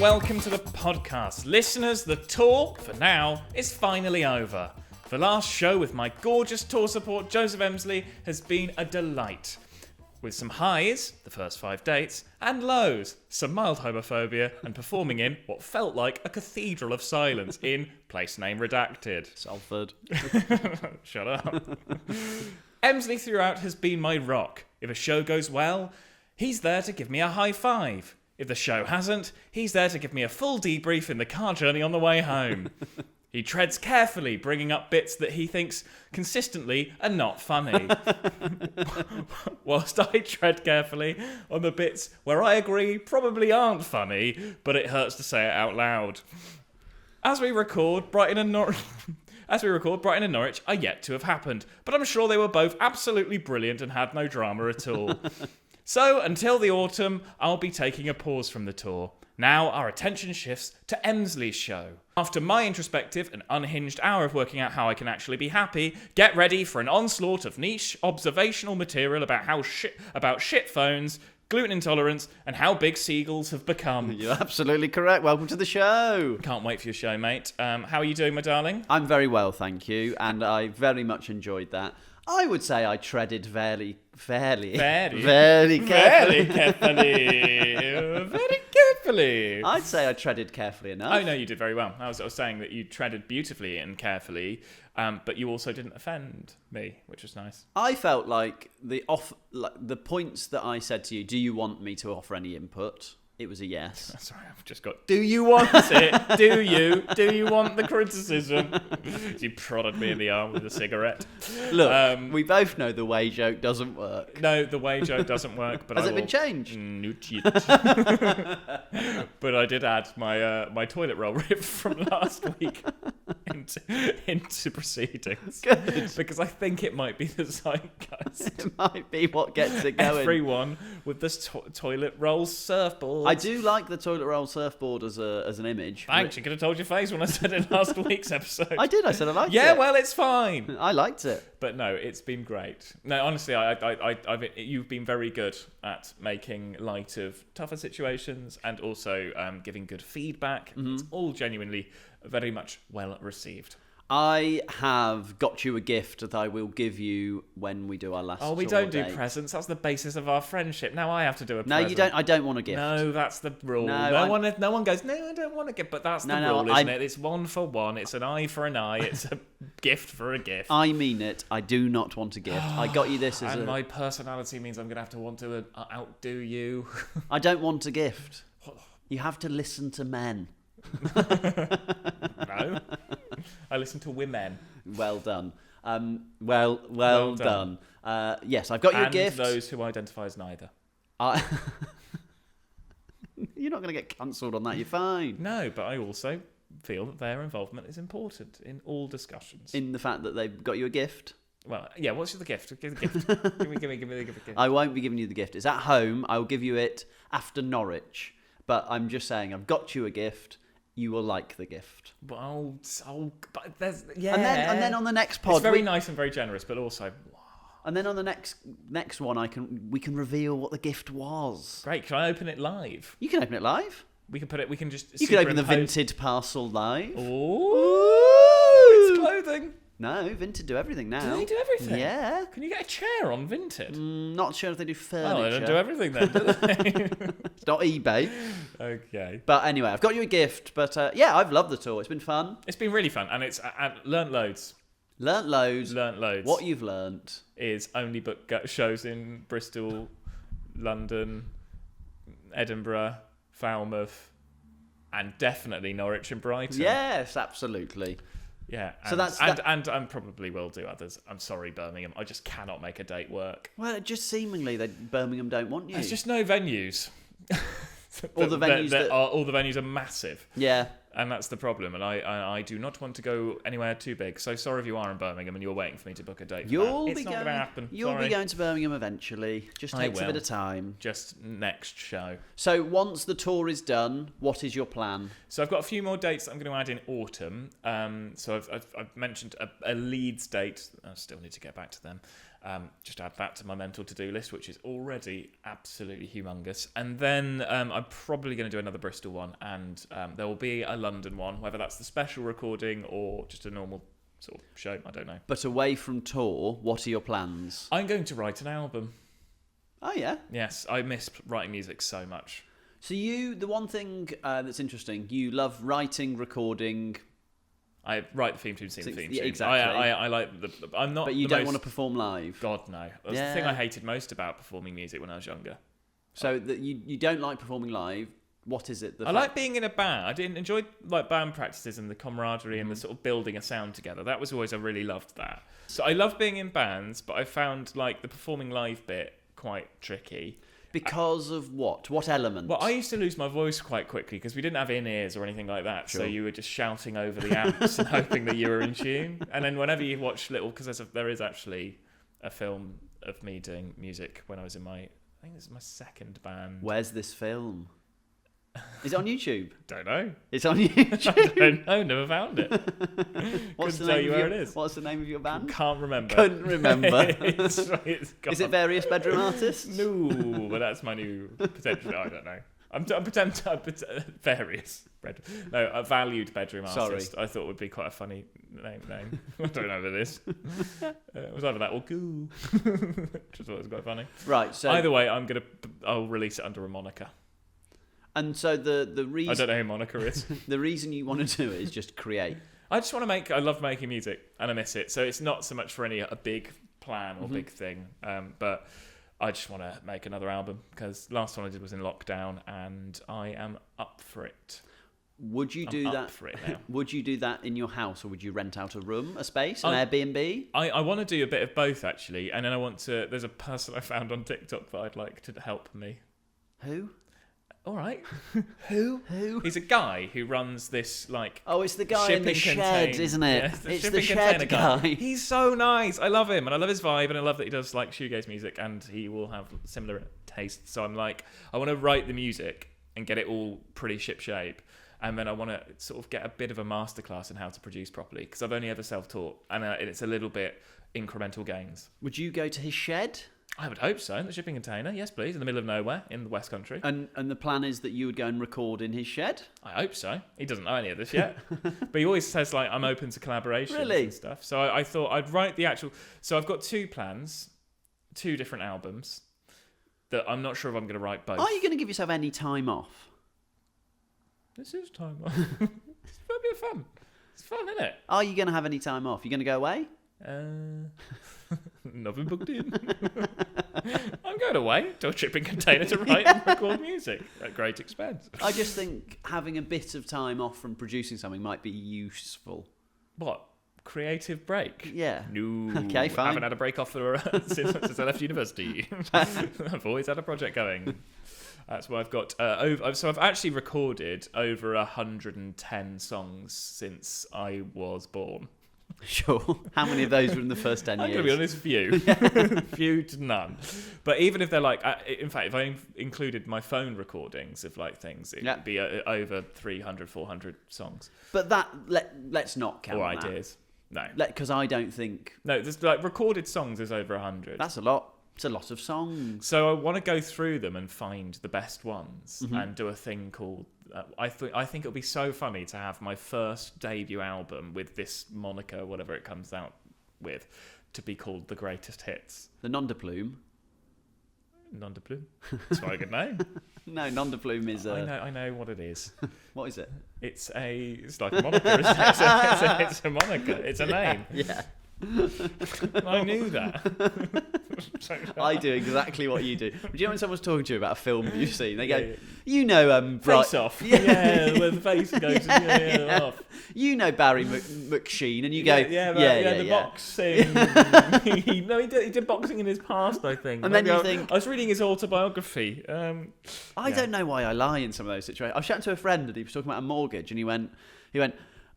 welcome to the podcast. Listeners, the tour, for now, is finally over. The last show with my gorgeous tour support, Joseph Emslie, has been a delight. With some highs, the first 5 dates, and lows, some mild homophobia, and performing in what felt like a cathedral of silence in Place Name Redacted. Salford. Shut up. Emslie throughout has been my rock. If a show goes well, he's there to give me a high five. If the show hasn't, he's there to give me a full debrief in the car journey on the way home. He treads carefully, bringing up bits that he thinks consistently are not funny. Whilst I tread carefully on the bits where I agree probably aren't funny, but it hurts to say it out loud. As we record, Brighton and Norwich are yet to have happened, but I'm sure they were both absolutely brilliant and had no drama at all. So, until the autumn, I'll be taking a pause from the tour. Now our attention shifts to Emslie's show. After my introspective and unhinged hour of working out how I can actually be happy, get ready for an onslaught of niche observational material about shit phones, gluten intolerance, and how big seagulls have become. You're absolutely correct. Welcome to the show. Can't wait for your show, mate. How are you doing, my darling? I'm very well, thank you, and I very much enjoyed that. I would say I treaded very carefully. Very carefully. I'd say I treaded carefully enough. Oh, no, you did very well. I was saying that you treaded beautifully and carefully, but you also didn't offend me, which was nice. I felt like the points that I said to you, do you want me to offer any input? It was a yes. Sorry, I've just got, do you want it? Do you? Do you want the criticism? You prodded me in the arm with a cigarette. Look, we both know the way joke doesn't work. No, the way joke doesn't work. But Has it been changed? Not yet. But I did add my toilet roll riff from last week into proceedings. Good. Because I think it might be the zeitgeist. It might be what gets it going. Everyone with this toilet roll surfboard. I do like the toilet roll surfboard as an image. Thanks, you could have told your face when I said it last week's episode. I did, I said I liked it. Yeah, well, it's fine. I liked it. But no, it's been great. No, honestly, you've been very good at making light of tougher situations and also giving good feedback. Mm-hmm. It's all genuinely very much well received. I have got you a gift that I will give you when we do our last. Oh, we don't do presents. That's the basis of our friendship. Now I have to do a present. No, you don't. I don't want a gift. No, that's the rule. No one goes, no, I don't want a gift. But that's the rule, isn't it? It's one for one. It's an eye for an eye. It's a gift for a gift. I mean it. I do not want a gift. I got you this as my personality means I'm going to have to want to outdo you. I don't want a gift. You have to listen to men. No. I listen to women. Well done. Well done. Yes, I've got you a gift. And those who identify as neither. You're not going to get cancelled on that. You're fine. No, but I also feel that their involvement is important in all discussions. In the fact that they've got you a gift? Well, yeah, what's the gift? Give the gift. give me the gift. I won't be giving you the gift. It's at home. I will give you it after Norwich. But I'm just saying, I've got you a gift. You will like the gift. Well, but there's yeah. And then on the next pod, it's very nice and very generous, but also. And then on the next one, we can reveal what the gift was. Great! Can I open it live? You can open it live. We can put it. We can just. You can open the Vinted parcel live. Ooh, it's clothing. No, Vinted do everything now. Do they do everything? Yeah. Can you get a chair on Vinted? Not sure if they do furniture. Oh, they don't do everything then, do they? It's not eBay. Okay. But anyway, I've got you a gift. But yeah, I've loved the tour. It's been fun. It's been really fun, and I've learnt loads. Learnt loads. What you've learnt is only book shows in Bristol, London, Edinburgh, Falmouth, and definitely Norwich and Brighton. Yes, absolutely. Yeah, so and I probably will do others. I'm sorry, Birmingham. I just cannot make a date work. Well, just seemingly that Birmingham don't want you. There's just no venues. All the venues are massive. Yeah. And that's the problem. And I do not want to go anywhere too big. So sorry if you are in Birmingham and you're waiting for me to book a date. It's not going to happen. You'll be going to Birmingham eventually. Just takes a bit of time. Just next show. So once the tour is done, what is your plan? So I've got a few more dates that I'm going to add in autumn. So I've mentioned a Leeds date. I still need to get back to them. Just add that to my mental to-do list, which is already absolutely humongous. And then I'm probably going to do another Bristol one, and there will be a London one, whether that's the special recording or just a normal sort of show. I don't know. But away from tour, what are your plans? I'm going to write an album. Oh, yeah? Yes, I miss writing music so much. So the one thing that's interesting, you love writing, recording. I write the theme tune, sing the theme tune. Yeah, exactly. I like I'm not. But you don't want to perform live. God no. That's the thing I hated most about performing music when I was younger. So that you don't like performing live. What is it? I like being in a band. I didn't enjoy like band practices and the camaraderie and the sort of building a sound together. That was always I really loved that. So I love being in bands, but I found like the performing live bit quite tricky. Because of what? What element? Well, I used to lose my voice quite quickly because we didn't have in-ears or anything like that. Sure. So you were just shouting over the amps and hoping that you were in tune. And then whenever you watch because there is actually a film of me doing music when I was in I think this is my second band. Where's this film? Is it on YouTube? Don't know. It's on YouTube. I don't know. Never found it. What's Couldn't tell you where it is. What's the name of your band? Can't remember. Couldn't remember. It's gone. Is it Various Bedroom Artists? No, but that's my new potential. I don't know. I'm pretending various a valued bedroom artist. I thought would be quite a funny name. I don't know what it is. It was either that or Goo. Just thought it was quite funny. Right. So either way, I'll release it under a moniker. And so the reason I don't know who moniker is. The reason you want to do it is just create. I just want to I love making music and I miss it. So it's not so much for a big plan or big thing. But I just want to make another album because last one I did was in lockdown and I am up for it. Would you do that? For it now. Would you do that in your house or would you rent out a room, a space, an Airbnb? I want to do a bit of both actually. And then there's a person I found on TikTok that I'd like to help me. Who? All right. Who? He's a guy who runs this like. Oh, it's the guy in the shed, isn't it? Yeah, it's the shed guy. He's so nice. I love him, and I love his vibe, and I love that he does like shoegaze music, and he will have similar tastes. So I'm like, I want to write the music and get it all pretty shipshape, and then I want to sort of get a bit of a masterclass in how to produce properly because I've only ever self-taught, and it's a little bit incremental gains. Would you go to his shed? I would hope so. The shipping container, yes, please, in the middle of nowhere in the West Country. And the plan is that you would go and record in his shed? I hope so. He doesn't know any of this yet, but he always says like I'm open to collaborations really? And stuff. So I thought I'd write the actual. So I've got two plans, two different albums that I'm not sure if I'm going to write both. Are you going to give yourself any time off? This is time off. It's a bit of fun. It's fun, isn't it? Are you going to have any time off? You going to go away? Nothing booked in. I'm going away to a shipping container to write and record music at great expense. I just think having a bit of time off from producing something might be useful. What? Creative break? Yeah. No. Okay, fine. I haven't had a break off since I left university. I've always had a project going. That's why I've got so I've actually recorded over 110 songs since I was born. Sure. How many of those were in the first 10 years? I'm going to be honest, few. Few to none. But even if they're like, in fact, if I included my phone recordings of like things, it would be over 300, 400 songs. But let's not count or that. ideas. No. Because I don't think... No, there's like recorded songs is over 100. That's a lot. It's a lot of songs. So I want to go through them and find the best ones and do a thing called... I think it'll be so funny to have my first debut album with this moniker, whatever it comes out with, to be called The Greatest Hits. The Non de Plume. Non de Plume? That's quite a good name. No, Non de Plume is... I know what it is. What is it? It's like a moniker, isn't it? It's a moniker. It's a name. Yeah. I knew that. I do exactly what you do. Do you know when someone's talking to you about a film that you've seen? They go, Yeah. You know... Face Off. Yeah, where the face goes off. You know Barry McSheen, and you go... The boxing. He did boxing in his past, I think. And then you think... I was reading his autobiography. I don't know why I lie in some of those situations. I was chatting to a friend and he was talking about a mortgage, and he went,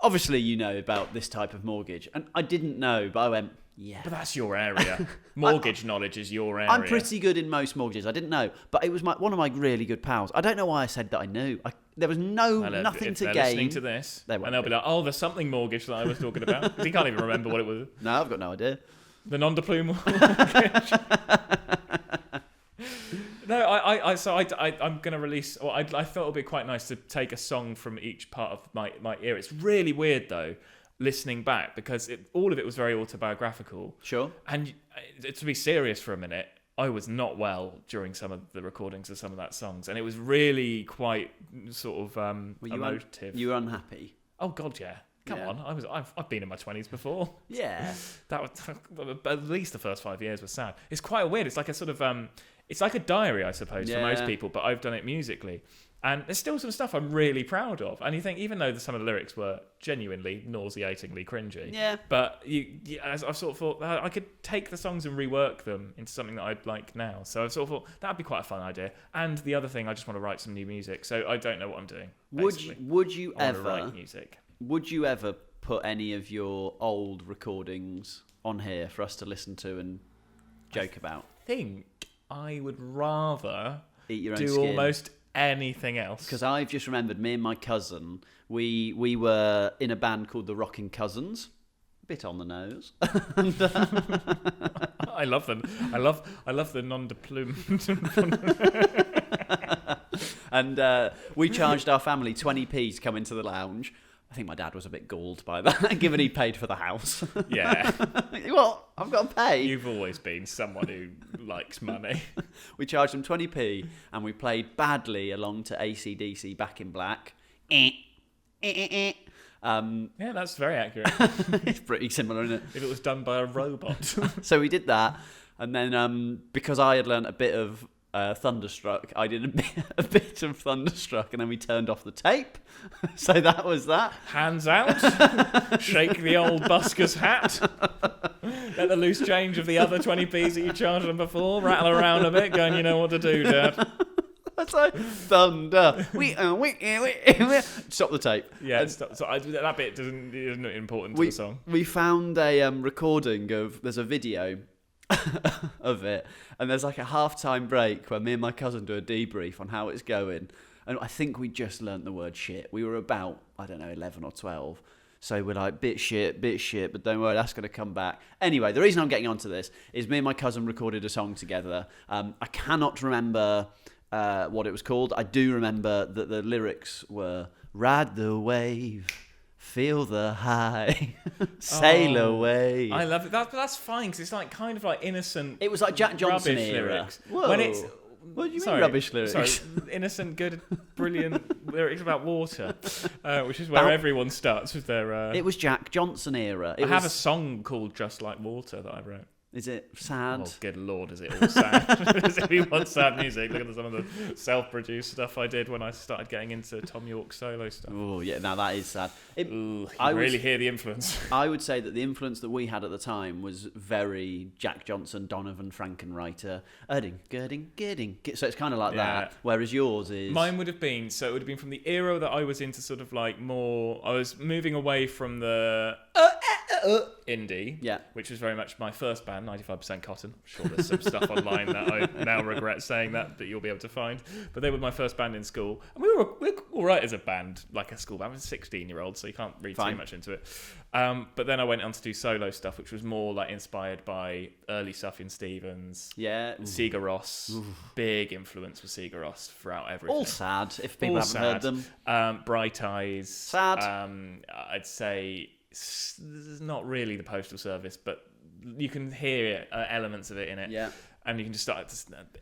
obviously you know about this type of mortgage. And I didn't know, but I went, yeah. But that's your area. Mortgage knowledge is your area. I'm pretty good in most mortgages. I didn't know. But it was one of my really good pals. I don't know why I said that I knew. There was nothing if to they're gain. Listening to this, They won't and they'll be like, oh, there's something mortgage that I was talking about. Because he can't even remember what it was. No, I've got no idea. The non-de-plume mortgage. No, I'm going to release. Or I thought it would be quite nice to take a song from each part of my era. It's really weird though, listening back, because all of it was very autobiographical. Sure. And to be serious for a minute, I was not well during some of the recordings of some of that songs, and it was really quite sort of emotive. You were unhappy? Oh God, yeah. Come on, I've been in my 20s before. Yeah. That was at least the first 5 years was sad. It's quite weird. It's like a sort of it's like a diary, I suppose, for most people, but I've done it musically. And there's still some stuff I'm really proud of. And you think, even though some of the lyrics were genuinely nauseatingly cringy, but I've sort of thought I could take the songs and rework them into something that I'd like now. So I've sort of thought that'd be quite a fun idea. And the other thing, I just want to write some new music. So I don't know what I'm doing. Would you ever write music? Would you ever put any of your old recordings on here for us to listen to and joke about? I think I would rather eat your own do skin. Almost anything else. Because I've just remembered, me and my cousin, we were in a band called the Rockin' Cousins. A bit on the nose. And, I love them. I love the non-de-plume. And we charged our family 20p to come into the lounge. I think my dad was a bit galled by that, given he paid for the house. Yeah. Well, I've got to pay. You've always been someone who likes money. We charged them 20p, and we played badly along to AC/DC Back in Black. Yeah, that's very accurate. It's pretty similar, isn't it? If it was done by a robot. So we did that, and then because I had learnt a bit of Thunderstruck, I did a bit of Thunderstruck, and then we turned off the tape. So that was that. Hands out. Shake the old busker's hat. Let the loose change of the other 20p's that you charged them before rattle around a bit, going, you know what to do, Dad. That's like thunder. Stop the tape. Yeah, that bit isn't important to the song. We found a recording of. There's a video of it, and there's like a half-time break where me and my cousin do a debrief on how it's going, and I think we just learnt the word shit. We were about, I don't know, 11 or 12, so we're like, bit shit, but don't worry, that's going to come back. Anyway, the reason I'm getting onto this is me and my cousin recorded a song together. I cannot remember what it was called. I do remember that the lyrics were, ride the wave, feel the high, sail away. I love it. That's fine, because it's like kind of like innocent. It was like Jack Johnson rubbish era. lyrics. Whoa. When it's what do you mean rubbish lyrics? Sorry, innocent, good, brilliant lyrics about water, which is where everyone starts with their. It was Jack Johnson era. I have a song called "Just Like Water" that I wrote. Is it sad? Oh, good lord, is it all sad? If you want sad music, look at some of the self-produced stuff I did when I started getting into Tom York's solo stuff. Oh, yeah, now that is sad. You really hear the influence. I would say that the influence that we had at the time was very Jack Johnson, Donovan Frankenwriter, girding. So it's kind of like that, whereas yours is... Mine would have been, so it would have been from the era that I was into sort of like more... I was moving away from the... indie, which was very much my first band, 95% Cotton. I'm sure there's some stuff online that I now regret saying that you'll be able to find. But they were my first band in school. And we were all right as a band, like a school band. I was a 16-year-old, so you can't read too much into it. But then I went on to do solo stuff, which was more like inspired by early Sufjan Stevens, Sigur Rós. Big influence for Sigur Rós throughout everything. All sad, if people haven't heard them. Bright Eyes. Sad. I'd say... This is not really the Postal Service, but you can hear elements of it in it. Yeah. And you can just start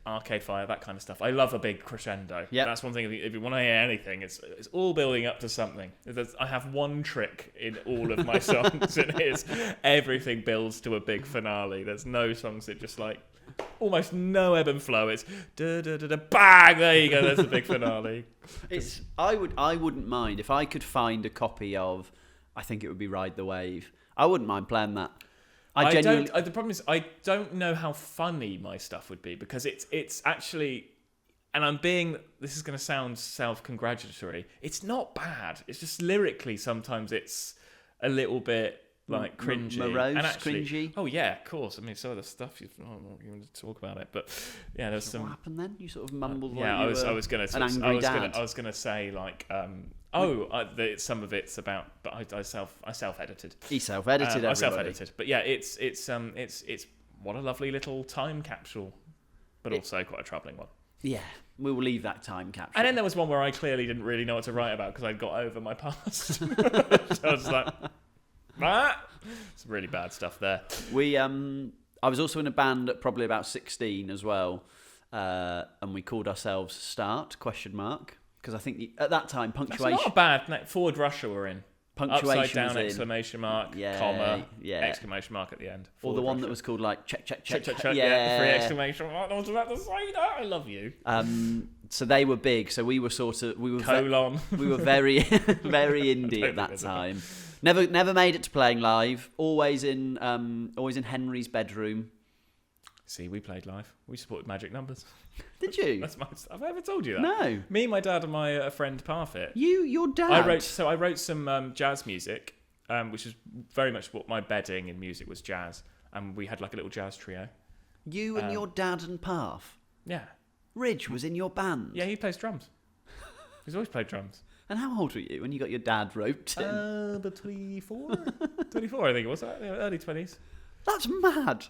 Arcade Fire, that kind of stuff. I love a big crescendo. Yeah. That's one thing. If you want to hear anything, it's all building up to something. I have one trick in all of my songs, and it's everything builds to a big finale. There's no songs that just like almost no ebb and flow. It's da da da da bang. There you go. There's the big finale. I wouldn't mind if I could find a copy of. I think it would be Ride the Wave. I wouldn't mind playing that. The problem is I don't know how funny my stuff would be, because it's actually, and this is going to sound self-congratulatory, it's not bad. It's just lyrically sometimes it's a little bit like cringy. Morose, and actually, cringy? Oh yeah, of course. I mean, some of the stuff I'm not going to talk about it, but yeah, there's some... What happened then? You sort of mumbled I was going to an angry dad. I was going to say like Some of it's about, but I self-edited. He self-edited. I self-edited, but yeah, it's what a lovely little time capsule, but also quite a troubling one. Yeah, we will leave that time capsule. And then there was one where I clearly didn't really know what to write about because I'd got over my past. So I was like, some really bad stuff there. I was also in a band at probably about 16 as well, and we called ourselves Start ? Because I think at that time punctuation. That's not a bad name. Forward Russia we're in. Punctuation Upside down, was in. exclamation mark, comma, exclamation mark at the end. Or the one that was called like check. Yeah, 3 exclamation mark. I was about to say that. I love you. So they were big. So we were colon. We were very very indie at that time. Never made it to playing live. Always in Henry's bedroom. See, we played live. We supported Magic Numbers. Did you? Have I ever told you that? No. Me, my dad, and my friend Parfit. Your dad. I wrote some jazz music, which is very much what my bedding in music was jazz, and we had like a little jazz trio. You and your dad and Parf. Yeah. Ridge was in your band. Yeah, he plays drums. He's always played drums. And how old were you when you got your dad roped in? About 24? 24, I think it was. Early 20s. That's mad.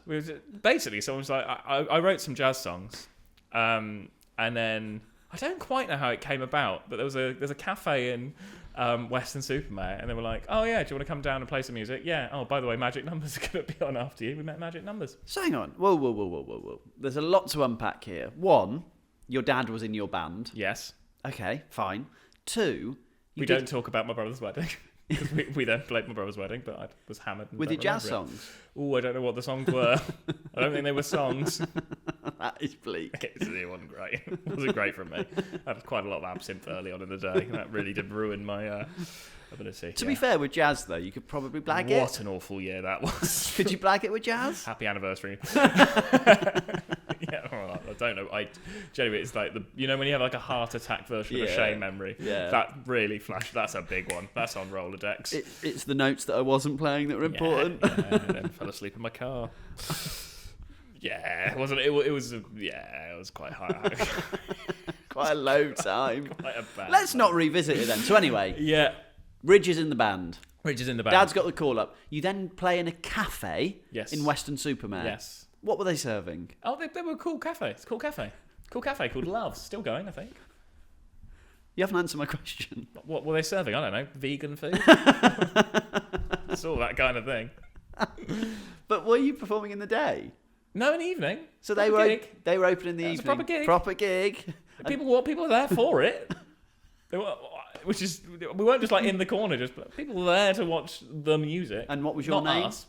Basically, someone was like, I wrote some jazz songs, and then I don't quite know how it came about, but there's a cafe in Weston-super-Mare, and they were like, oh yeah, do you want to come down and play some music? Yeah. Oh, by the way, Magic Numbers are going to be on after you. We met Magic Numbers. So hang on. Whoa. There's a lot to unpack here. One, your dad was in your band. Yes. Okay, fine. Two, we don't talk about my brother's wedding. Because we then played my brother's wedding, but I was hammered. And with your jazz songs? Oh, I don't know what the songs were. I don't think they were songs. That is bleak. It wasn't great. It wasn't great for me. I had quite a lot of absinthe early on in the day. And that really did ruin my ability. To be fair, with jazz, though, you could probably blag it. What an awful year that was. Could you blag it with jazz? Happy anniversary. Yeah, well, I don't know. Generally, it's like when you have like a heart attack version of a shame memory. Yeah. That really flashed. That's a big one. That's on Rolodex. It's the notes that I wasn't playing that were important. Yeah, and then fell asleep in my car. Yeah, wasn't it? It was quite high. Quite a low time. Quite a bad. Let's not revisit it then. So anyway. Yeah. Ridge is in the band. Dad's got the call up. You then play in a cafe. Yes. In Weston-super-Mare. Yes. What were they serving? Oh, they were a cool cafe. It's a cool cafe. Cool cafe called Love's. Still going, I think. You haven't answered my question. What were they serving? I don't know. Vegan food? It's all that kind of thing. But were you performing in the day? No, in the evening. So they were open in the evening. It's a proper gig. Proper gig. People were there for it. We weren't just like in the corner. People were there to watch the music. And what was your name? Us.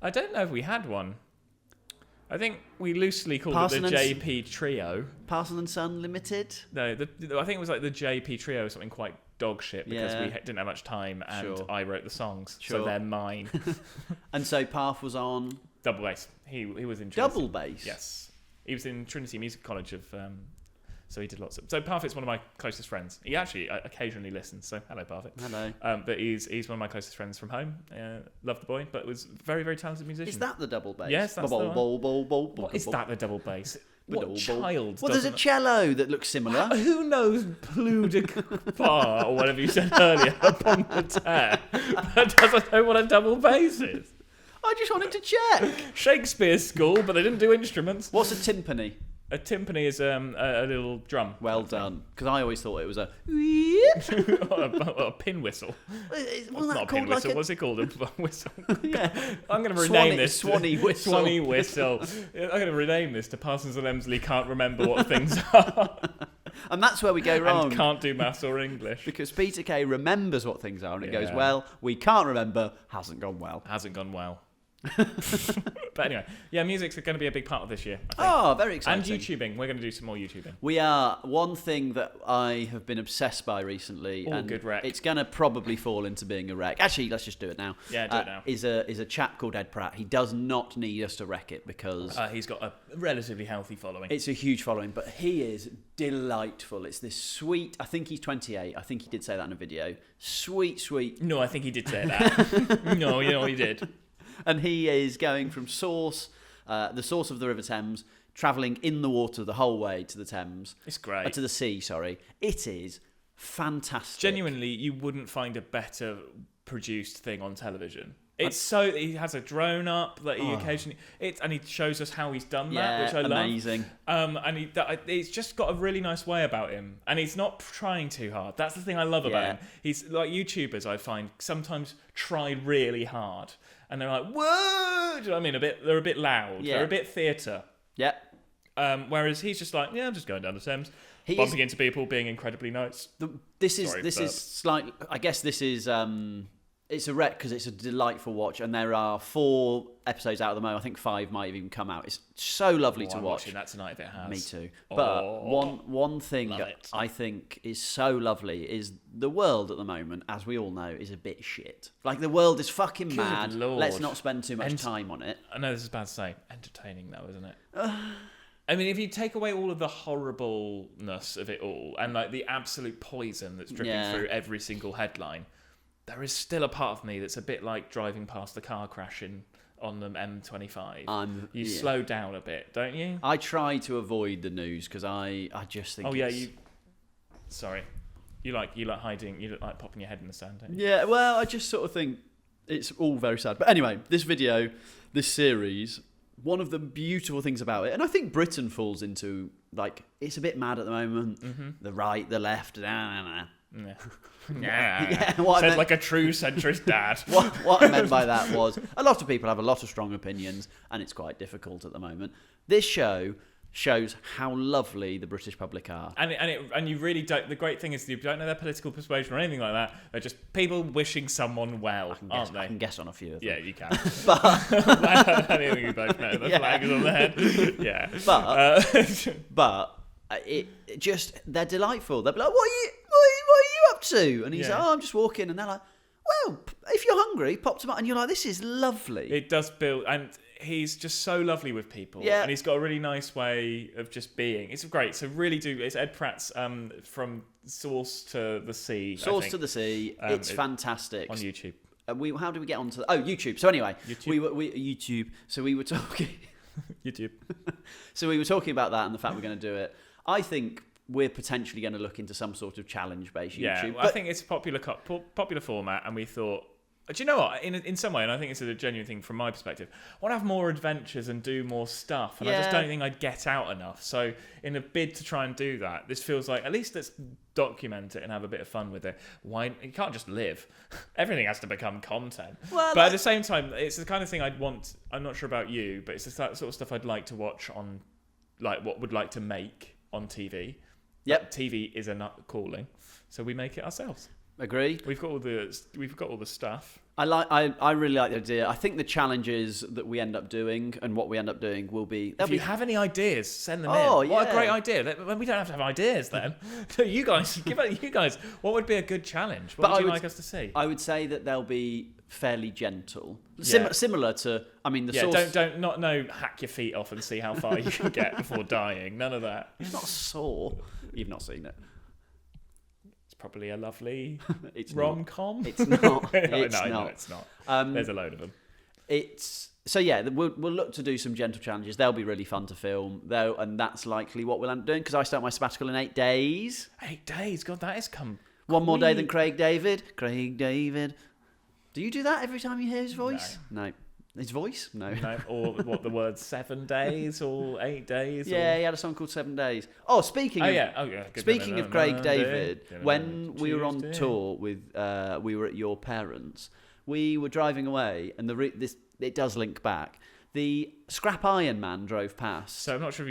I don't know if we had one. I think we loosely called it the JP Trio. Parsons and Son Limited? No, I think it was like the JP Trio, something quite dog shit because we didn't have much time and I wrote the songs, so they're mine. And so Parth was on double bass. He was in Trinity. Double bass. Yes, he was in Trinity Music College of. So he did lots of. So Parfit's one of my closest friends. He actually occasionally listens. So hello, Parfit. Hello. But he's one of my closest friends from home. Love the boy, but was very, very talented musician. Is that the double bass? Yes, that's the one. What is that, the double bass? What child? Well, there's a cello that looks similar. Who knows plus de part or whatever you said earlier upon the tear, but doesn't know what a double bass is? I just wanted to check. Shakespeare school, but they didn't do instruments. What's a timpani? A timpani is a little drum. Well done. Because I always thought it was a... a pin whistle. It's not a pin whistle. Like what's it called? A whistle. Yeah. I'm going to rename this. Swanee whistle. Swanee whistle. I'm going to rename this to Parsons and Emslie can't remember what things are. And that's where we go wrong. And can't do maths or English. Because Peter Kay remembers what things are and it goes, well, we can't remember, hasn't gone well. Hasn't gone well. But anyway, music's going to be a big part of this year, I think. Oh, very exciting. And YouTubing. We're going to do some more YouTubing. We are. One thing that I have been obsessed by recently, and good rec. It's going to probably fall into being a rec. Actually, let's just do it now. Yeah, do it now. Is a chap called Ed Pratt. He does not need us to wreck it because... he's got a relatively healthy following. It's a huge following, but he is delightful. It's this sweet... I think he's 28. I think he did say that in a video. Sweet... No, I think he did say that. No, he did. And he is going from the source of the River Thames, travelling in the water the whole way to the Thames. It's great. To the sea, sorry. It is fantastic. Genuinely, you wouldn't find a better produced thing on television. He has a drone up that he occasionally and he shows us how he's done that, which I love. Amazing. And he's just got a really nice way about him, and he's not trying too hard. That's the thing I love about him. He's like YouTubers, I find, sometimes try really hard, and they're like, whoa, do you know what I mean? They're a bit loud. Yeah. They're a bit theatre. Yeah. Whereas he's just like, I'm just going down the Thames, bumping into people, being incredibly nice. This is slightly. I guess this is. It's a wreck because it's a delightful watch, and there are 4 episodes out at the moment. I think 5 might have even come out. It's so lovely to I'm watch. Watching that tonight if it has. Me too. But one thing that I think is so lovely is the world at the moment, as we all know, is a bit shit. Like, the world is fucking mad. Lord. Let's not spend too much time on it. I know this is bad to say. Entertaining though, isn't it? I mean, if you take away all of the horribleness of it all, and like the absolute poison that's dripping through every single headline, there is still a part of me that's a bit like driving past the car crashing on the M25. You slow down a bit, don't you? I try to avoid the news because I just think. Sorry, you like hiding. You like popping your head in the sand, don't you? Yeah. Well, I just sort of think it's all very sad. But anyway, this series, one of the beautiful things about it, and I think Britain falls into, like, it's a bit mad at the moment. Mm-hmm. The right, the left, Yeah. Says like a true centrist dad. What I meant by that was a lot of people have a lot of strong opinions, and it's quite difficult at the moment. This show shows how lovely the British public are, and you really don't. The great thing is you don't know their political persuasion or anything like that. They're just people wishing someone well, aren't they? I can guess on a few of them. Yeah, you can. But I think you both know the flag is on the head. Yeah, but it just, they're delightful. They'll be like, what are you up to? And he's like, I'm just walking. And they're like, well, if you're hungry, pop tomato. And you're like, this is lovely. It does build, and he's just so lovely with people. Yeah. And he's got a really nice way of just being. It's great. So really it's Ed Pratt's From Source to the Sea. Source to the Sea. It's fantastic. On YouTube. How do we get onto YouTube? So anyway, YouTube. So we were talking... YouTube. So we were talking about that and the fact we're going to do it. I think we're potentially going to look into some sort of challenge-based YouTube. Yeah, I think it's a popular format, and we thought, do you know what? In some way, and I think it's a genuine thing from my perspective, I want to have more adventures and do more stuff, and I just don't think I'd get out enough. So in a bid to try and do that, this feels like, at least let's document it and have a bit of fun with it. Why? You can't just live. Everything has to become content. Well, but at the same time, it's the kind of thing I'd want. I'm not sure about you, but it's the sort of stuff I'd like to watch on, like, what would like to make on TV. Yep. TV is a calling, so we make it ourselves. Agree. We've got all the stuff. I really like the idea. I think the challenges that we end up doing and what we end up doing will be... If you have any ideas, send them in. What a great idea. We don't have to have ideas then. You guys, what would be a good challenge? What would you like us to see? I would say that they'll be fairly gentle. Similar to, I mean, the source... Don't hack your feet off and see how far you can get before dying. None of that. It's not Saw. You've not seen it. Probably a lovely rom-com. It's not. No, it's not. There's a load of them. We'll look to do some gentle challenges. They'll be really fun to film, though, and that's likely what we'll end up doing, because I start my sabbatical in 8 days. 8 days? God, that has come... One more day than Craig David. Do you do that every time you hear his voice? No. His voice? No. Or what, the word 7 days or 8 days? Yeah, he had a song called 7 Days. Oh, speaking of Craig David, when we were on tour with, we were at your parents', we were driving away, and it does link back. The Scrap Iron Man drove past. So I'm not sure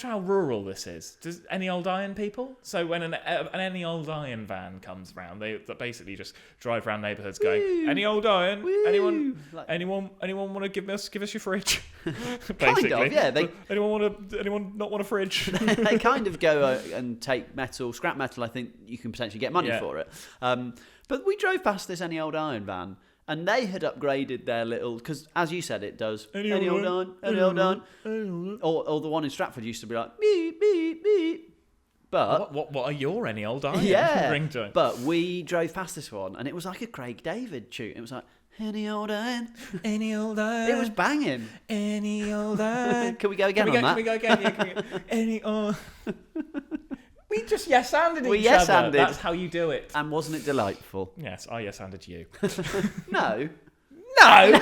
how rural this is. Does any old iron people? So when an any old iron van comes round, they basically just drive around neighbourhoods going, any old iron? Woo! Anyone want to give us your fridge? Kind of, yeah. Anyone not want a fridge? They kind of go and take scrap metal. I think you can potentially get money for it. But we drove past this any old iron van. And they had upgraded their little... Because, as you said, it does... Any old iron. Or the one in Stratford used to be like... Beep, beep, beep. But... What are your any old iron ringtone? But we drove past this one, and it was like a Craig David tune. It was like... Any old iron. Any old iron. It was banging. Any old iron. Can we go again on that? Can we go again? Yeah, any old... We just yes-anded We each other. yes-anded. That's how you do it. And wasn't it delightful? Yes, I yes-anded you. No. No!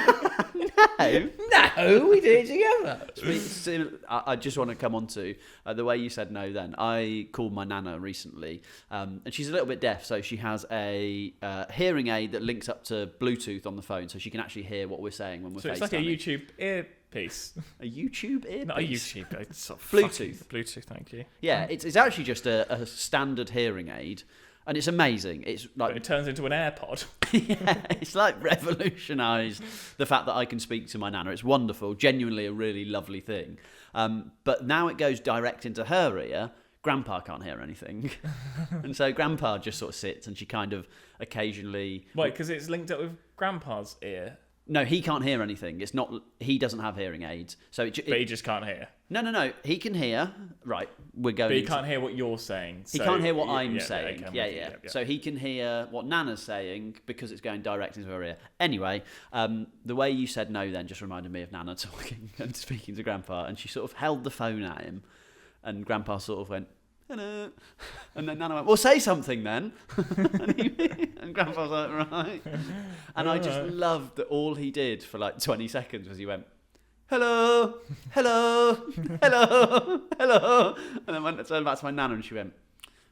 No. No, we did it together. I just want to come on to the way you said no then. I called my nana recently, and she's a little bit deaf, so she has a hearing aid that links up to Bluetooth on the phone, so she can actually hear what we're saying when we're FaceTiming. So it's like a YouTube earpiece. A YouTube earpiece? Not a YouTube, it's Bluetooth. Bluetooth, thank you. Yeah, it's actually just a standard hearing aid. And it's amazing. It's like but it turns into an AirPod. Yeah, it's like revolutionised the fact that I can speak to my nana. It's wonderful, genuinely a really lovely thing. But now it goes direct into her ear. Grandpa can't hear anything, and so Grandpa just sort of sits, and she kind of occasionally. Wait, because it's linked up with Grandpa's ear. No, he can't hear anything. It's not. He doesn't have hearing aids, so but he just can't hear. No. He can hear. Right, we're going. But he can't hear what you're saying. He can't hear what I'm saying. Okay, Yeah. So he can hear what Nana's saying because it's going direct into her ear. Anyway, the way you said no then just reminded me of Nana talking and speaking to Grandpa, and she sort of held the phone at him, and Grandpa sort of went, hello. And then Nana went, well, say something then. and Grandpa was like, right. And I just loved that all he did for like 20 seconds was he went, hello, hello, hello, hello. And then when I turned back to my Nana and she went,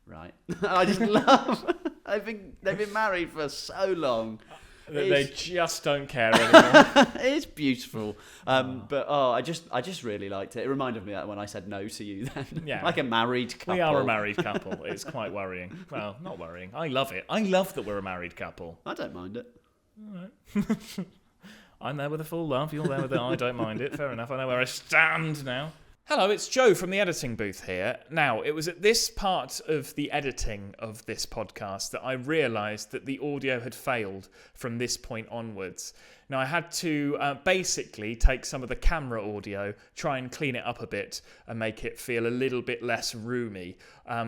right. And I just love, they've been married for so long. They just don't care anymore. It's beautiful. But I just really liked it. It reminded me of when I said no to you then. Yeah. Like a married couple. We are a married couple. It's quite worrying. Well, not worrying. I love it. I love that we're a married couple. I don't mind it. All right. I'm there with a full laugh. You're there with it. I don't mind it. Fair enough. I know where I stand now. Hello, it's Joe from the editing booth here. Now, it was at this part of the editing of this podcast that I realised that the audio had failed from this point onwards. Now, I had to basically take some of the camera audio, try and clean it up a bit and make it feel a little bit less roomy.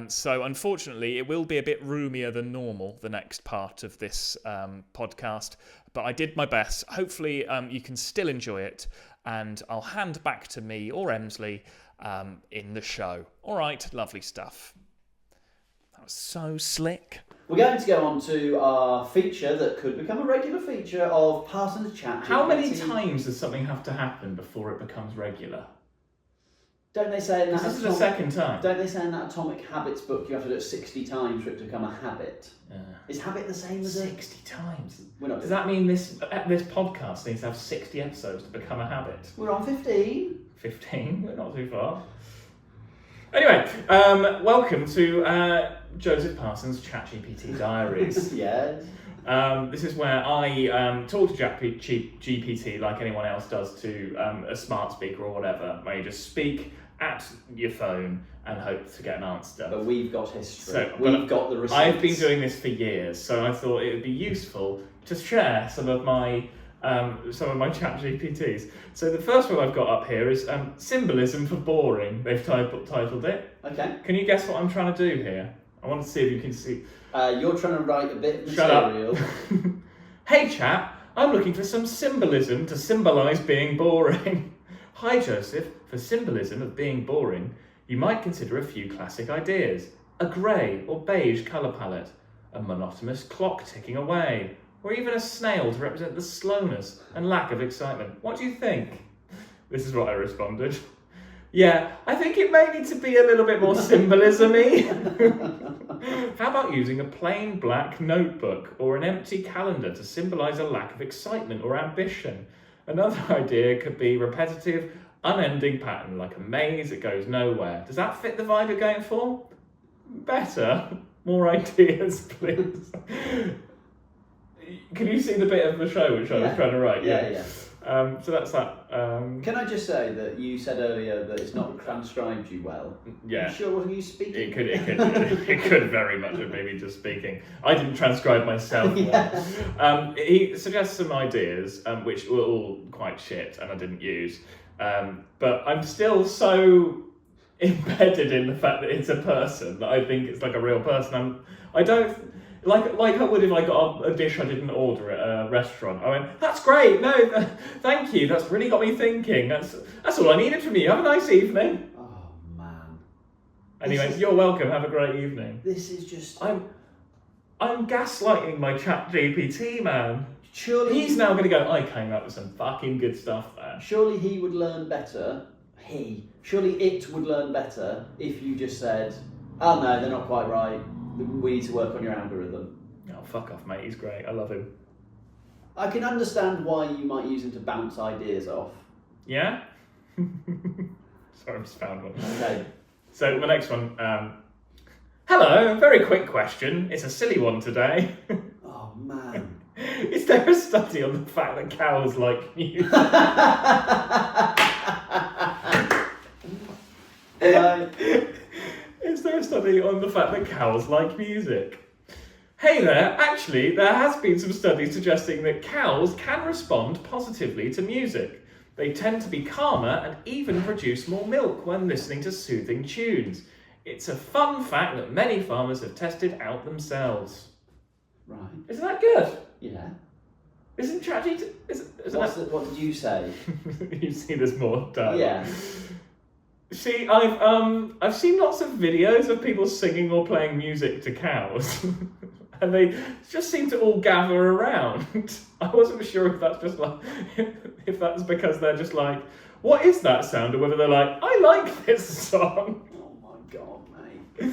So, unfortunately, it will be a bit roomier than normal, the next part of this podcast. But I did my best. Hopefully, you can still enjoy it. And I'll hand back to me or Emslie in the show. All right, lovely stuff. That was so slick. We're going to go on to our feature that could become a regular feature of Parsons Chat GPT. How many times does something have to happen before it becomes regular? Don't they say in that This is the second time. Don't they say in that Atomic Habits book you have to do it 60 times for it to become a habit? Yeah. Is habit the same as 60 times? Does that mean this podcast needs to have 60 episodes to become a habit? We're on 15. 15? We're not too far. Anyway, welcome to Joseph Parsons Chat GPT Diaries. Yes. This is where I talk to GPT like anyone else does to a smart speaker or whatever, where you just speak at your phone and hope to get an answer. But we've got history. So, we've got the receipts. I've been doing this for years, so I thought it would be useful to share some of my chat GPTs. So the first one I've got up here is symbolism for boring. They've titled it. Okay. Can you guess what I'm trying to do here? I want to see if you can see. You're trying to write a bit of Shut material. up. Hey chat, I'm looking for some symbolism to symbolise being boring. Hi Joseph, for symbolism of being boring, you might consider a few classic ideas. A grey or beige colour palette, a monotonous clock ticking away, or even a snail to represent the slowness and lack of excitement. What do you think? This is what I responded. Yeah, I think it may need to be a little bit more symbolism-y. How about using a plain black notebook or an empty calendar to symbolise a lack of excitement or ambition? Another idea could be repetitive, unending pattern, like a maze that goes nowhere. Does that fit the vibe you're going for? Better. More ideas, please. Can you see the bit of the show which I was trying to write? Yeah. So that's that. Can I just say that you said earlier that it's not transcribed you well? Yeah. Are you sure wasn't you speaking? It could very much have been me just speaking. I didn't transcribe myself well. He suggests some ideas, which were all quite shit, and I didn't use. But I'm still so embedded in the fact that it's a person that I think it's like a real person. I don't. Like I would if I got a dish I didn't order at a restaurant. I went, that's great, no, thank you, that's really got me thinking. That's all I needed from you, have a nice evening. Oh, man. And he went, "You're welcome. Have a great evening." This is just. I'm gaslighting my Chat GPT, man. Surely He's now going to go, "I came up with some fucking good stuff there." Surely he would learn better. Surely it would learn better if you just said, "Oh no, they're not quite right. We need to work on your algorithm." Oh, fuck off, mate. He's great. I love him. I can understand why you might use him to bounce ideas off. Yeah? Sorry, I just found one. Okay. So my next one. Hello, very quick question. It's a silly one today. Oh man. Is there a study on the fact that cows like music? Is there a study on the fact that cows like music? Hey there, actually, there has been some studies suggesting that cows can respond positively to music. They tend to be calmer and even produce more milk when listening to soothing tunes. It's a fun fact that many farmers have tested out themselves. Right. Isn't that good? Yeah. Isn't tragedy? What did you say? You see, there's more. Yeah. See, I've seen lots of videos of people singing or playing music to cows, and they just seem to all gather around. I wasn't sure if that's just like, if that's because they're just like, what is that sound, or whether they're like, I like this song. Oh my god, mate.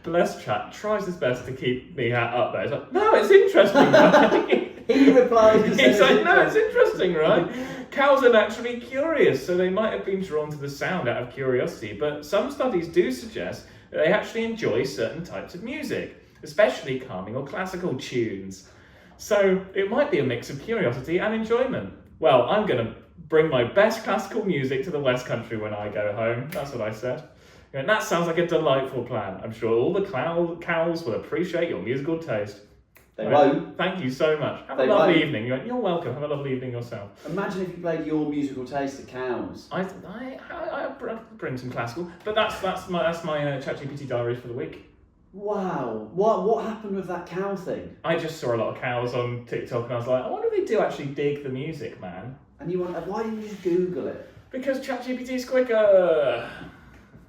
Bless Chat tries his best to keep me up there. It's like, no, it's interesting, right? He replies. He's like, no, it's interesting, right? Cows are naturally curious, so they might have been drawn to the sound out of curiosity, but some studies do suggest that they actually enjoy certain types of music, especially calming or classical tunes. So it might be a mix of curiosity and enjoyment. Well, I'm going to bring my best classical music to the West Country when I go home. That's what I said. And that sounds like a delightful plan. I'm sure all the cows will appreciate your musical taste. They won't. Thank you so much. Have a They lovely won't. evening. You're welcome. Have a lovely evening yourself. Imagine if you played your musical taste to cows. I bring some classical, but that's my ChatGPT diaries for the week. Wow. What happened with that cow thing? I just saw a lot of cows on TikTok, and I was like, I wonder if they do actually dig the music, man. And why didn't you just Google it? Because ChatGPT is quicker.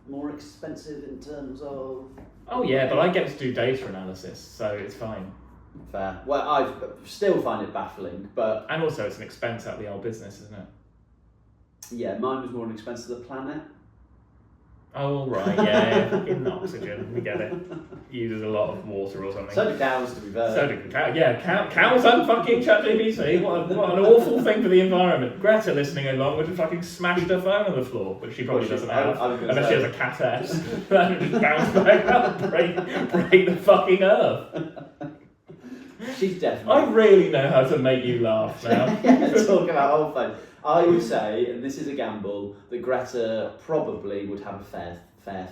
More expensive in terms of. Oh yeah, but I get to do data analysis, so it's fine. Fair. Well, I still find it baffling, but And also, it's an expense out of the old business, isn't it? yeah, mine was more an expense to the planet. Oh right, yeah, fucking oxygen. We get it. Uses a lot of water or something. So do cows, to be fair. So do cows and fucking ChatGPT. What an awful thing for the environment. Greta listening along would have fucking smashed her phone on the floor, which she probably doesn't have, unless she has a cat S. That would just bounce back up and break the fucking earth. She's definitely. I really know how to make you laugh now. Yeah, talk about old phone. I would say, and this is a gamble, that Greta probably would have a fair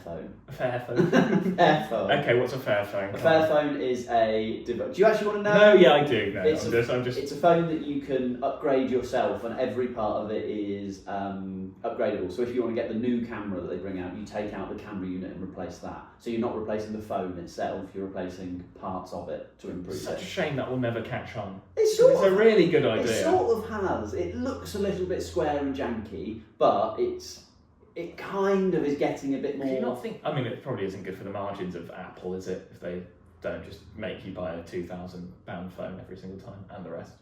phone. A fair phone. Fair phone. Okay, what's a fair phone? A fair phone is a. Do you actually want to know? No, yeah, I do. No, It's I'm just. It's a phone that you can upgrade yourself, and every part of it is upgradable. So if you want to get the new camera that they bring out, you take out the camera unit and replace that. So you're not replacing the phone itself; you're replacing parts of it to improve Such a it. shame that will never catch on. It's a really good idea. It sort of has. It looks a little bit square and janky, but it kind of is getting a bit more. Do you not think? I mean, it probably isn't good for the margins of Apple, is it? If they don't just make you buy a £2,000 phone every single time and the rest.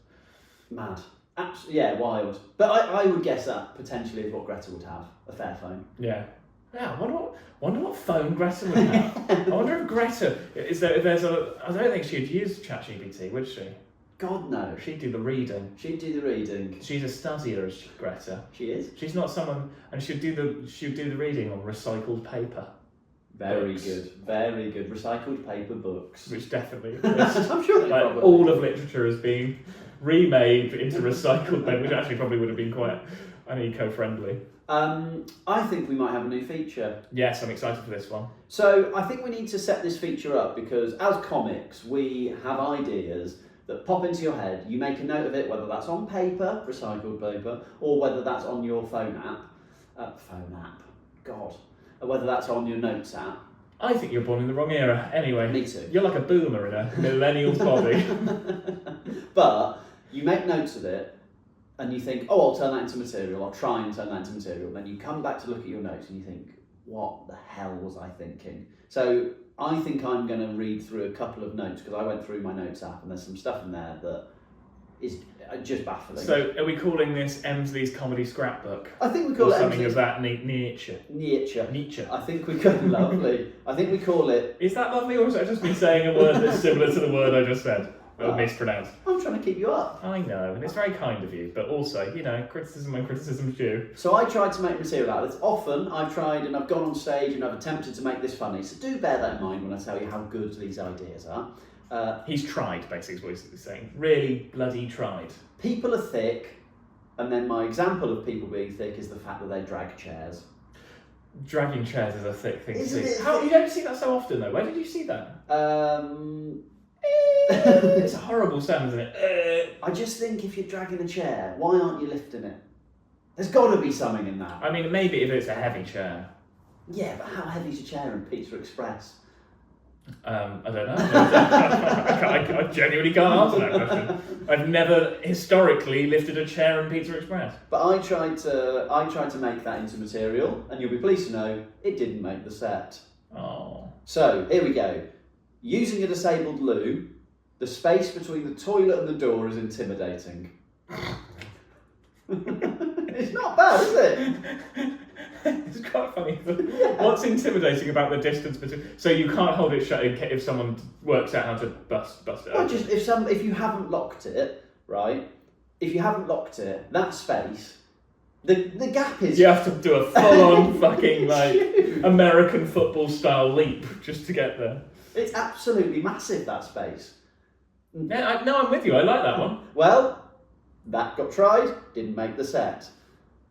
Mad. Yeah, wild. But I would guess that potentially is what Greta would have, a fair phone. Yeah. Yeah, I wonder what phone Greta would have. I wonder if Greta I don't think she'd use ChatGPT, would she? God no. She'd do the reading. She'd do the reading. She's a studier, is Greta. She is. She's not someone, and she'd do the reading on recycled paper. Very books. good. Very good. Recycled paper books. Which definitely exists. I'm sure they Like probably. all of literature has been remade into recycled paper, which actually probably would have been quite eco-friendly. I think we might have a new feature. Yes, I'm excited for this one. So I think we need to set this feature up because as comics, we have ideas that pop into your head. You make a note of it, whether that's on paper, recycled paper, or whether that's on your phone app. God. Or whether that's on your notes app. I think you're born in the wrong era. Anyway, Me too. You're like a boomer in a millennial's body. But you make notes of it, and you think, oh, I'll turn that into material. I'll try and turn that into material. Then you come back to look at your notes, and you think, what the hell was I thinking? So I think I'm going to read through a couple of notes, because I went through my notes app and there's some stuff in there that is just baffling. So are we calling this Emslie's comedy scrapbook? I think we call it something of that nature. Nietzsche. I think we call it lovely. I think we call it. Is that lovely, or is that just me saying a word that's similar to the word I just said? Or mispronounced. I'm trying to keep you up. I know, and it's very kind of you, but also, criticism when criticism's due. So I tried to make material out of this. Often I've tried and I've gone on stage and I've attempted to make this funny. So do bear that in mind when I tell you how good these ideas are. He's tried, basically, is what he's saying. Really bloody tried. People are thick, and then my example of people being thick is the fact that they drag chairs. Dragging chairs is a thick thing to Isn't see. it? You don't see that so often, though. Where did you see that? It's a horrible sound, isn't it? I just think if you're dragging a chair, why aren't you lifting it? There's got to be something in that. I mean, maybe if it's a heavy chair. Yeah, but how heavy is a chair in Pizza Express? I don't know. I genuinely can't answer that question. I've never historically lifted a chair in Pizza Express. But I tried to make that into material, and you'll be pleased to know it didn't make the set. Oh. So here we go. Using a disabled loo, the space between the toilet and the door is intimidating. It's not bad, is it? It's quite funny. What's intimidating about the distance between? So you can't hold it shut if someone works out how to bust it. Well, just if you haven't locked it, right? If you haven't locked it, that space, the gap is. You have to do a full-on fucking American football style leap just to get there. It's absolutely massive, that space. Yeah, I'm with you. I like that one. Well, that got tried. Didn't make the set.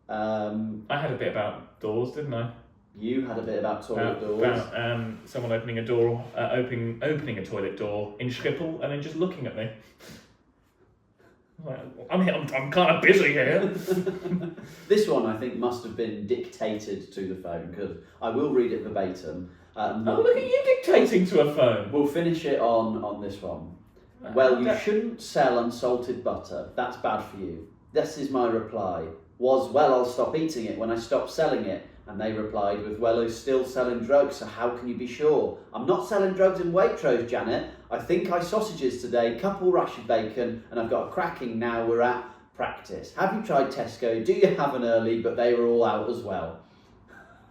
I had a bit about doors, didn't I? You had a bit about toilet doors. About someone opening a door, opening a toilet door in Schiphol, and then just looking at me. I'm kind of busy here. This one, I think, must have been dictated to the phone, because I will read it verbatim. Look at you dictating to a phone. We'll finish it on this one. Well, you shouldn't sell unsalted butter. That's bad for you. This is my reply. Well, I'll stop eating it when I stop selling it. And they replied with, well, who's still selling drugs, so how can you be sure? I'm not selling drugs in Waitrose, Janet. I think I sausages today, couple rash of bacon, and I've got a cracking now we're at practice. Have you tried Tesco? Do you have an early? But they were all out as well.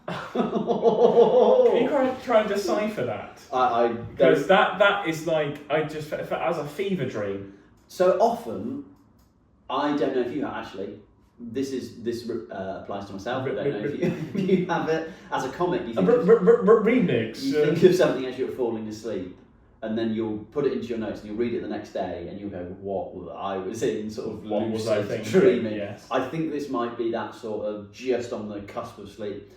Can you try and decipher that? Because that is like, as a fever dream. So often, I don't know if you have actually. This applies to myself. I don't know if you have it as a comic. You think remix. You think of something as you're falling asleep, and then you'll put it into your notes, and you'll read it the next day, and you'll go, "What I was in sort of what was I thinking? Dreaming." Yes. I think this might be that sort of just on the cusp of sleep.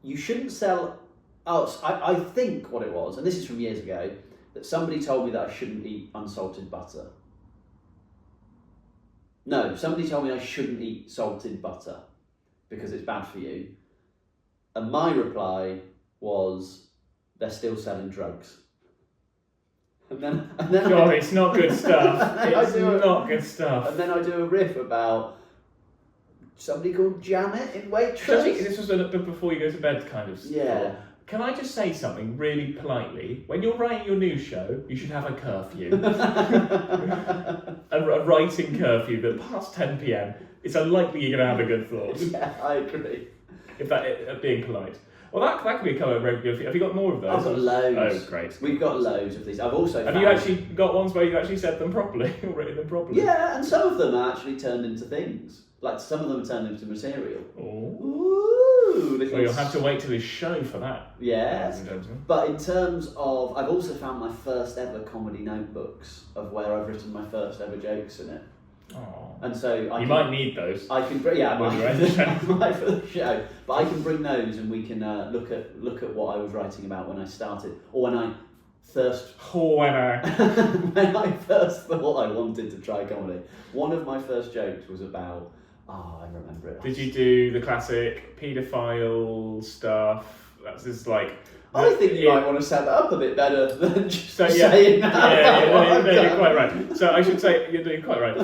You shouldn't sell. I think what it was, and this is from years ago, that somebody told me that I shouldn't eat unsalted butter. No, somebody told me I shouldn't eat salted butter because it's bad for you. And my reply was, they're still selling drugs. And then God, it's not good stuff. It's not good stuff. And then I do a riff about somebody called Janet in Waitrose. This was before you go to bed kind of stuff. Yeah. Can I just say something really politely? When you're writing your news show, you should have a curfew. a writing curfew that past 10 p.m, it's unlikely you're going to have a good thought. Yeah, I agree. If that being polite. Well, that could be a kind of regular. Have you got more of those? I've got loads. Oh, great. We've got loads of these. I've also Have you actually got ones where you've actually said them properly, or written them properly? Yeah, and some of them are actually turned into things. Like some of them are turned into material. Ooh. Well, you'll have to wait till his show for that. Yes. But in terms of, I've also found my first ever comedy notebooks of where I've written my first ever jokes in it. Oh. And so you might need those. I can bring, I might for the show. But I can bring those, and we can look at what I was writing about when I started, or when I first. When I first thought I wanted to try comedy. One of my first jokes was about. Oh, I remember it. Did you do the classic paedophile stuff? That's just like. I think you might want to set that up a bit better than just saying that. Yeah, you're quite right. So I should say you're doing quite right.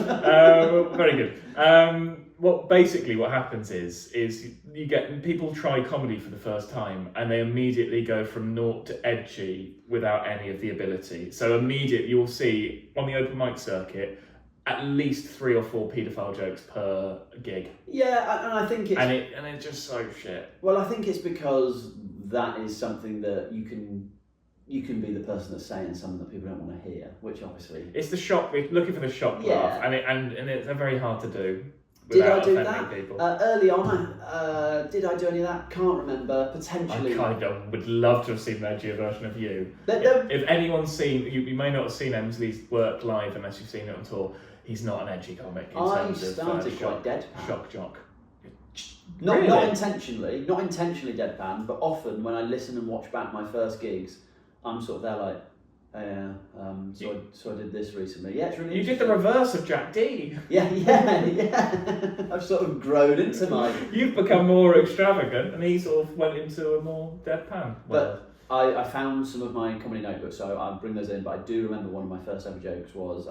Very good. basically what happens is you get people try comedy for the first time and they immediately go from naught to edgy without any of the ability. So immediately you'll see on the open mic circuit at least 3 or 4 paedophile jokes per gig. Yeah, and I think it's... And it's just so shit. Well, I think it's because that is something that you can be the person that's saying something that people don't want to hear, which obviously... It's the shock, we're looking for the shock laugh, and it's very hard to do. Did I do that? Early on, did I do any of that? Can't remember. Potentially. I kind of would love to have seen an edgier version of you. If anyone's seen, you may not have seen Emslie's work live unless you've seen it on tour. He's not an edgy comic in terms of started quite deadpan. Shock jock. Not intentionally deadpan, but often when I listen and watch back my first gigs, I'm sort of there like, so I did this recently. Yeah, it's really. You did the reverse of Jack D. Yeah. I've sort of grown into my. You've become more extravagant, and he sort of went into a more deadpan. But I found some of my comedy notebooks, so I'll bring those in. But I do remember one of my first ever jokes was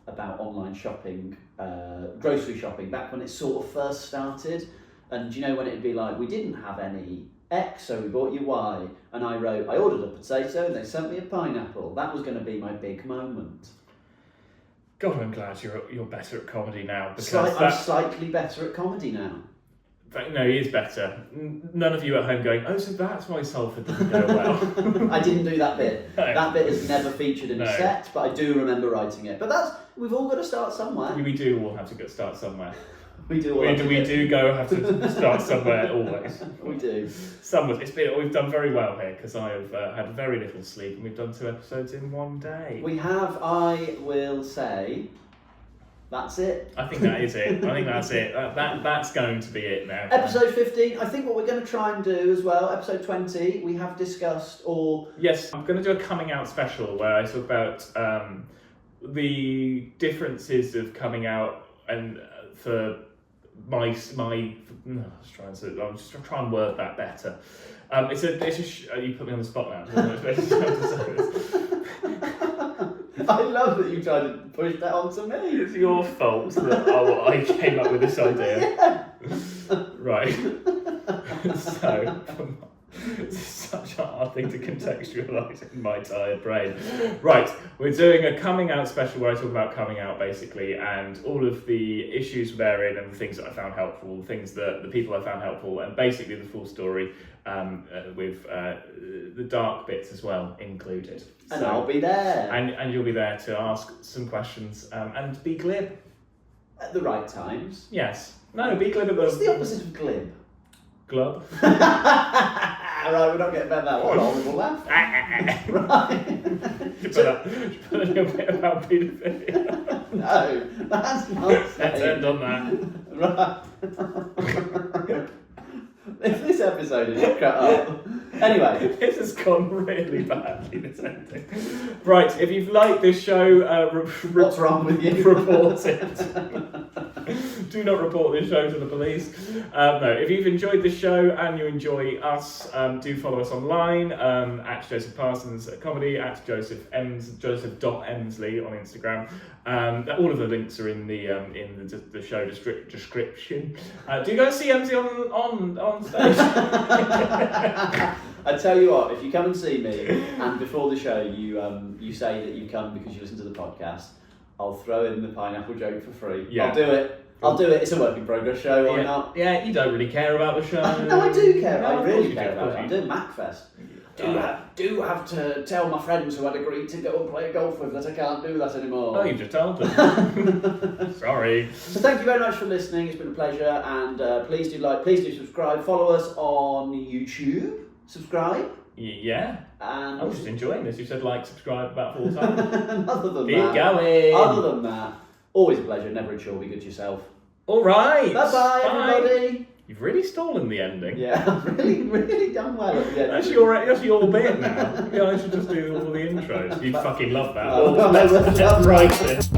about online shopping, grocery shopping, back when it sort of first started. And you know when it'd be like, we didn't have any X, so we bought you Y. And I wrote, I ordered a potato and they sent me a pineapple. That was going to be my big moment. God, I'm glad you're better at comedy now. Because I'm slightly better at comedy now. No, he is better. None of you at home going, oh, so that's why Salford didn't go well. I didn't do that bit. No. That bit is never featured in a set, but I do remember writing it. But we've all got to start somewhere. We do all have to start somewhere. We do have to start somewhere always. We do. We've done very well here because I have had very little sleep and we've done 2 episodes in 1 day. We have, I will say, that's it. I think that is it. I think that's it. That's going to be it now. Episode 15, I think what we're going to try and do as well, episode 20, we have discussed Yes, I'm going to do a coming out special where I talk about the differences of coming out and for I'm just trying to word that better. You put me on the spot now. I love that you tried to push that onto me. It's your fault that I came up with this idea. Yeah. Right. So, it's such a hard thing to contextualise in my tired brain. Right, we're doing a coming out special where I talk about coming out basically and all of the issues therein and the things that I found helpful, things that the people I found helpful, and basically the full story with the dark bits as well included. And I'll be there. And you'll be there to ask some questions and be glib. At the right times. Yes. No, be glib at the... What's the opposite of glib? Glub. Right, we're not getting about that. What a horrible laugh. Right. Put a little bit about paedophilia. No, that's not safe. Let's end on that. Right. If this episode is cut up. Anyway. This has gone really badly, this ending. Right, if you've liked this show, what's wrong with you? Report it. Do not report this show to the police. No, if you've enjoyed this show and you enjoy us, do follow us online at Joseph Parsons Comedy, at Joseph.Emslie on Instagram. All of the links are in the show description. Do go and see Emslie on stage. I tell you what, if you come and see me and before the show you say that you come because you listen to the podcast, I'll throw in the pineapple joke for free. Yeah. I'll do it. It's a work in progress show, why not? Yeah, you don't really care about the show. No, I do care. I really care about it. I'm doing Mach Fest. Do have to tell my friends who had agreed to go and play golf with that I can't do that anymore. Oh, you just told them. Sorry. So thank you very much for listening. It's been a pleasure, and please do subscribe. Follow us on YouTube. Subscribe. Yeah. And I'm just enjoying this. You said like, subscribe about 4 times. Other than Keep that, going. Other than that, always a pleasure. Never a chore. Be good to yourself. All right. Bye-bye, everybody. You've really stolen the ending. Yeah, I've really done well at the end. That's your bit now. Yeah, I should just do all the intros. You fucking love that. Oh, Let's write it.